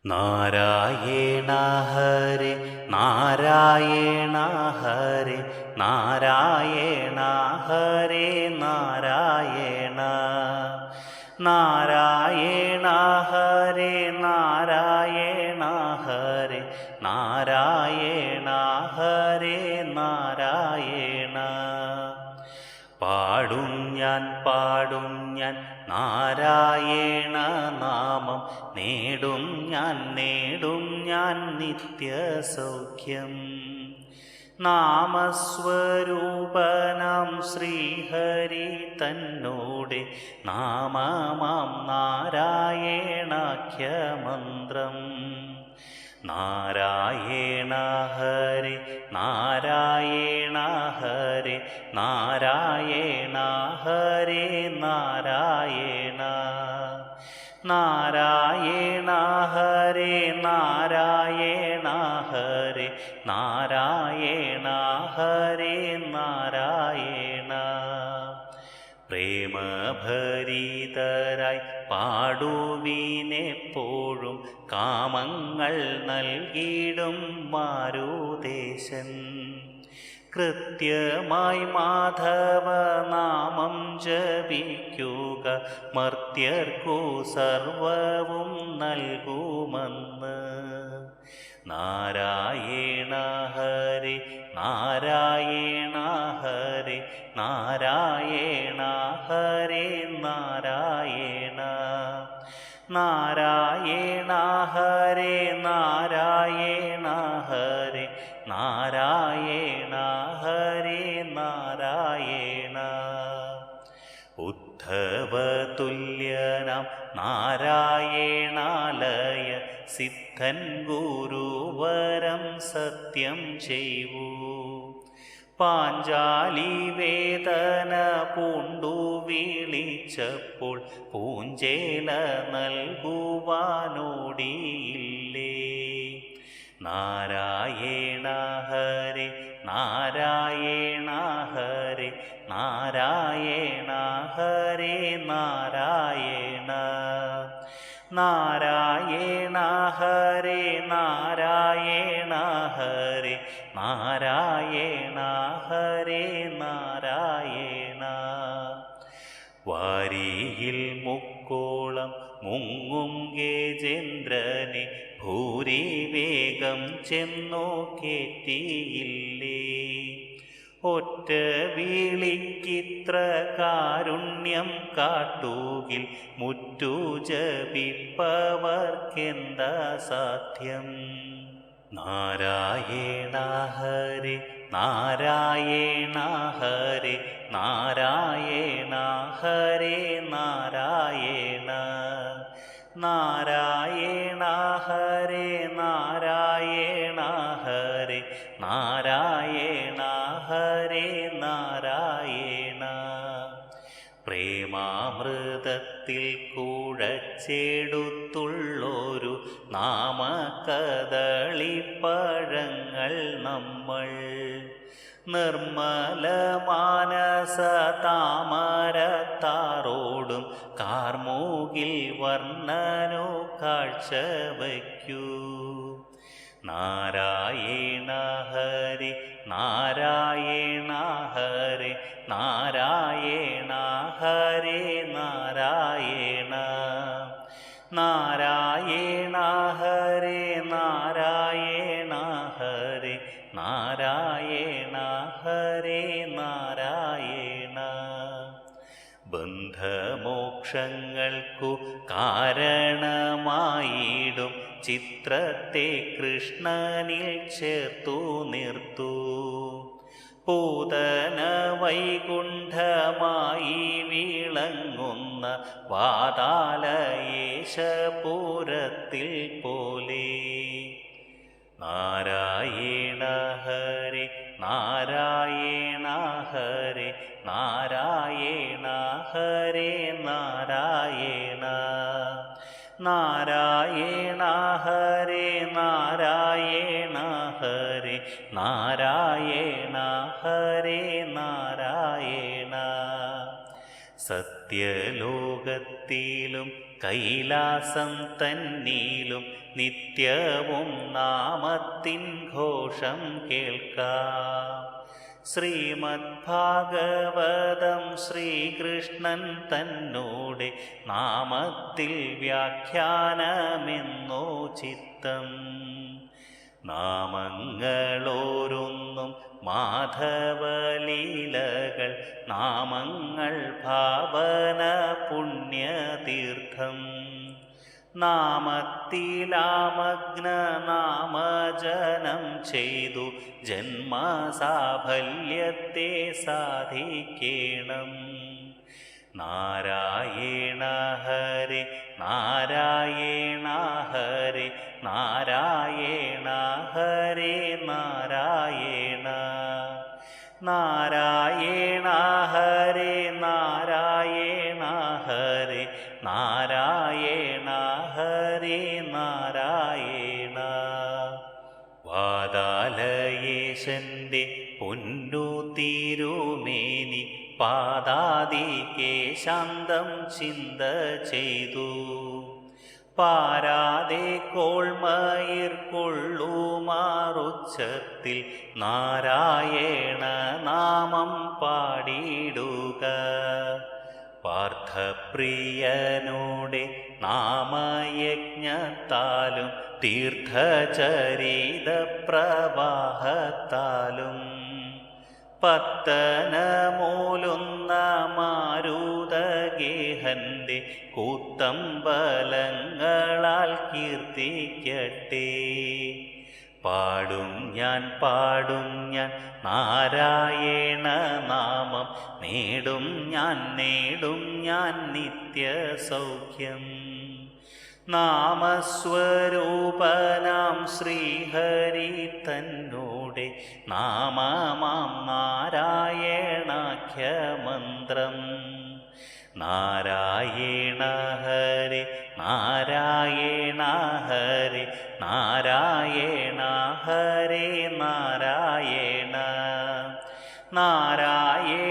നാരായണ ഹരി നാരായണ ഹരി നാരായണ ഹരി നാരായണ നാരായണ ഹരി നാരായണ ഹരി നാരായണ ഹരി നാരായണ പാടും ഞാൻ നാരായണ നാമം നേടും ഞാൻ നിത്യസൗഖ്യം നാമസ്വരൂപനാം ശ്രീഹരി തന്നോടെ നാമമാം നാരായണാഖ്യമന്ത്രം നാരായണ ഹരി നാരായണ ഹരി നാരായണ ഹരി നാരായണ നാരായണ ഹരി നാരായണ ഹരി നാരായണ ഹരി നാരായണ പ്രേമഭരിതരായി പാടുവീനെപ്പോഴും കാമങ്ങൾ നൽകിയിടും മാരുദേശൻ കൃത്യമായി മാധവനാമം ജപിക്കുക മർത്യർക്കു സർവവും നൽകുമെന്ന് നാരായണ ഹരി നാരായണ ഹരി നാരായണ ഹരി നാരായണ നാരായണ ഹരി നാരായണ ഹരി നാരായണ ഹരി നാരായണ ഉദ്ധവതുല്യനാം നാരായണാലയ സിദ്ധൻ ഗുരുവരം സത്യം ചെയ്യൂ പാഞ്ചാലി വേദന പൂണ്ടു വിളിച്ചപ്പോൾ പൂഞ്ചേല നൽകുവാനോടിയില്ലേ നാരായണ ഹരി നാരായണ ഹരി നാരായണ ഹരി നാരായണ നാരായണ ഹരി നാരായണ ഹരി നാരായണ ഹരി നാരായണ വാരിയിൽ മുക്കോളം മുങ്ങും ഗജേന്ദ്രനെ ഭൂരി വേഗം ചെന്നു കേറ്റിയില്ലേ ഒറ്റ വിളിക്കിത്ര കാരുണ്യം കാട്ടുകിൽ മുറ്റു ജപിപ്പവർക്കെന്താ സാധ്യം നാരായണ ഹരി നാരായണ ഹരി നാരായണ ഹരി നാരായണ നാരായണ ഹരി നാരായണ ഹരി നാരായണ ഹരി നാരായണ പ്രേമാമൃതത്തിൽ കുഴച്ചെടുത്തുള്ളൊരു നാമകദളിപ്പഴങ്ങൾ നമ്മൾ നിർമ്മല മാനസ താമരത്താറോടും കാർമൂകിൽ വർണ്ണനു കാഴ്ചവയ്ക്കൂ നാരായണ ഹരി നാരായണ ഹരി നാരായണ ഹരി നാരായണ നാരായണ ഹരി നാരായണ ഹരി നാരായണ ഹരി നാരായണ ബന്ധമോക്ഷങ്ങൾക്കു കാരണമായിടും ചിത്രത്തെ കൃഷ്ണനിൽ ചേർത്തു നിർത്തൂ പൂതന വൈകുണ്ഠമായി വിളങ്ങുന്ന വാതാലയേശപുരത്തിൽ പോലെ നാരായണ ഹരി നാരായണ ഹരി നാരായണ ഹരി നാരായണ നാരായണ ഹരി നാരായണ ഹരി നാരായണ ഹരി നാരായണ സത്യലോകത്തിലും കൈലാസം തന്നിലും നിത്യവും നാമത്തിൻ ഘോഷം കേൾക്കാം. ശ്രീമദ് ഭാഗവതം ശ്രീകൃഷ്ണൻ തന്നോടെ നാമത്തിൽ വ്യാഖ്യാനമെന്നോ ചിത്തം. നാമങ്ങളോരൊന്നും മാധവലീലകൾ, നാമങ്ങൾ ഭാവന പുണ്യതീർത്ഥം. നാമത്തിലാമഗ്ന നാമജനം ചെയ്തു ജന്മസാഫല്യത്തെ സാധിക്കേണം. നാരായണ ഹരി നാരായണ ഹരി നാരായണ ഹരി നാരായണ നാരായണ ഹരി നാരായണ ഹരി നാരായണ ഹരി നാരായണ. വാതാലയേശന്റെ പൊന്നു തിരുമേനി പാദാദികെ ശാന്തം ചിന്ത ചെയ്തു. പാരാതെ കോൾമയിർ കൊള്ളുമാറുച്ചത്തിൽ നാരായണ നാമം പാടിയിടുക. പാർത്ഥപ്രിയനോടെ നാമയജ്ഞത്താലും തീർത്ഥചരിത പ്രവാഹത്താലും പത്തനമൂലുന്ന മാരുതഗേഹന്റെ കൂത്തമ്പലങ്ങളാൽ കീർത്തിക്കട്ടെ. പാടും ഞാൻ നാരായണ നാമം, നേടും ഞാൻ നിത്യസൗഖ്യം. നാമസ്വരൂപനാം ശ്രീഹരി തന്നോടെ നാമമാം നാരായണാഖ്യമന്ത്രം. നാരായണ ഹരി നാരായണ ഹരി നാരായണ ഹരി നാരായണ നാരായണ